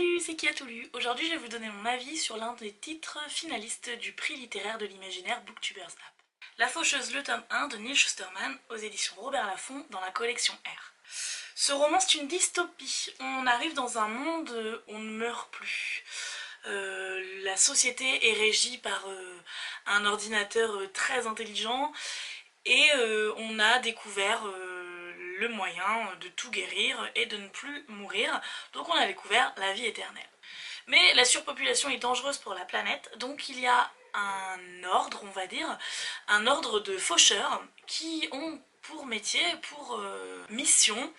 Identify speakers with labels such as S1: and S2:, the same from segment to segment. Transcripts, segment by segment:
S1: Salut, c'est Kia Toulu. Aujourd'hui, je vais vous donner mon avis sur l'un des titres finalistes du prix littéraire de l'imaginaire Booktubers App. La Faucheuse, le tome 1 de Neil Shusterman aux éditions Robert Laffont dans la collection R. Ce roman, c'est une dystopie. On arrive dans un monde où on ne meurt plus. La société est régie par un ordinateur très intelligent et on a découvert le moyen de tout guérir et de ne plus mourir, donc on a découvert la vie éternelle. Mais la surpopulation est dangereuse pour la planète, donc il y a un ordre, on va dire, un ordre de faucheurs qui ont pour métier, pour mission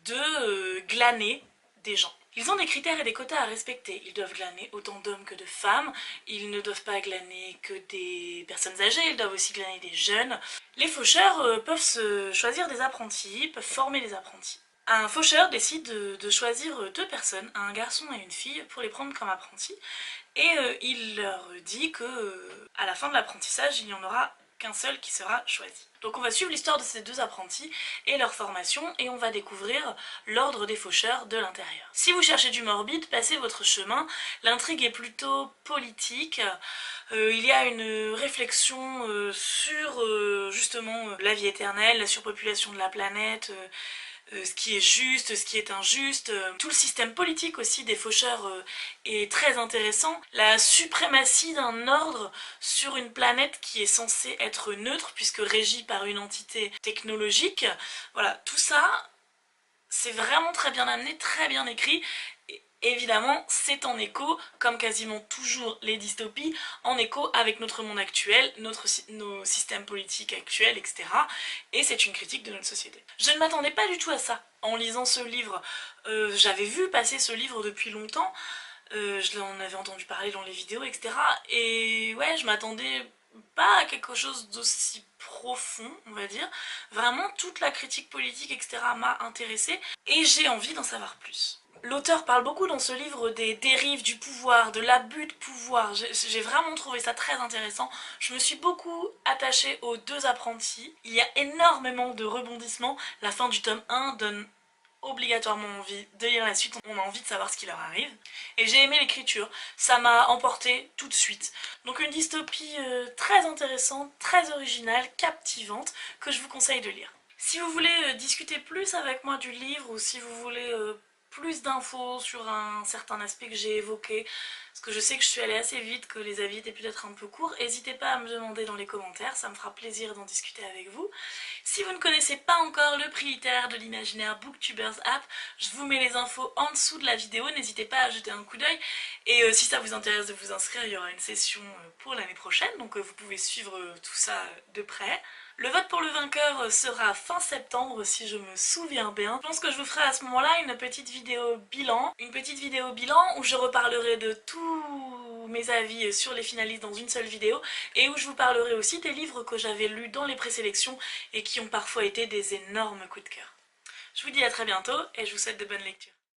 S1: de glaner des gens. Ils ont des critères et des quotas à respecter. Ils doivent glaner autant d'hommes que de femmes. Ils ne doivent pas glaner que des personnes âgées, ils doivent aussi glaner des jeunes. Les faucheurs peuvent choisir des apprentis, peuvent former des apprentis. Un faucheur décide de choisir deux personnes, un garçon et une fille, pour les prendre comme apprentis. Et il leur dit que à la fin de l'apprentissage, il n'y en aura qu'un seul qui sera choisi. Donc on va suivre l'histoire de ces deux apprentis et leur formation et on va découvrir l'ordre des faucheurs de l'intérieur. Si vous cherchez du morbide, passez votre chemin. L'intrigue est plutôt politique. Il y a une réflexion sur justement la vie éternelle, la surpopulation de la planète, ce qui est juste, ce qui est injuste. Tout le système politique aussi des faucheurs est très intéressant. La suprématie d'un ordre sur une planète qui est censée être neutre puisque régie par une entité technologique. Voilà, tout ça, c'est vraiment très bien amené, très bien écrit. Évidemment, c'est en écho, comme quasiment toujours les dystopies, en écho avec notre monde actuel, nos systèmes politiques actuels, etc. Et c'est une critique de notre société. Je ne m'attendais pas du tout à ça en lisant ce livre. J'avais vu passer ce livre depuis longtemps, je l'en avais entendu parler dans les vidéos, etc. Et ouais, je m'attendais pas à quelque chose d'aussi profond, on va dire. Vraiment, toute la critique politique, etc. m'a intéressée et j'ai envie d'en savoir plus. L'auteur parle beaucoup dans ce livre des dérives du pouvoir, de l'abus de pouvoir. J'ai vraiment trouvé ça très intéressant. Je me suis beaucoup attachée aux deux apprentis. Il y a énormément de rebondissements. La fin du tome 1 donne obligatoirement envie de lire la suite, on a envie de savoir ce qui leur arrive. Et j'ai aimé l'écriture, ça m'a emporté tout de suite. Donc une dystopie très intéressante, très originale, captivante, que je vous conseille de lire. Si vous voulez discuter plus avec moi du livre, ou si vous voulez plus d'infos sur un certain aspect que j'ai évoqué, parce que je sais que je suis allée assez vite, que les avis étaient peut-être un peu courts, n'hésitez pas à me demander dans les commentaires, ça me fera plaisir d'en discuter avec vous. Si vous ne connaissez pas encore le prix littéraire de l'imaginaire Booktubers App, je vous mets les infos en dessous de la vidéo, n'hésitez pas à jeter un coup d'œil. Et si ça vous intéresse de vous inscrire, il y aura une session pour l'année prochaine, donc vous pouvez suivre tout ça de près. Le vote pour le vainqueur sera fin septembre si je me souviens bien. Je pense que je vous ferai à ce moment-là une petite vidéo bilan. Où je reparlerai de tous mes avis sur les finalistes dans une seule vidéo et où je vous parlerai aussi des livres que j'avais lus dans les présélections et qui ont parfois été des énormes coups de cœur. Je vous dis à très bientôt et je vous souhaite de bonnes lectures.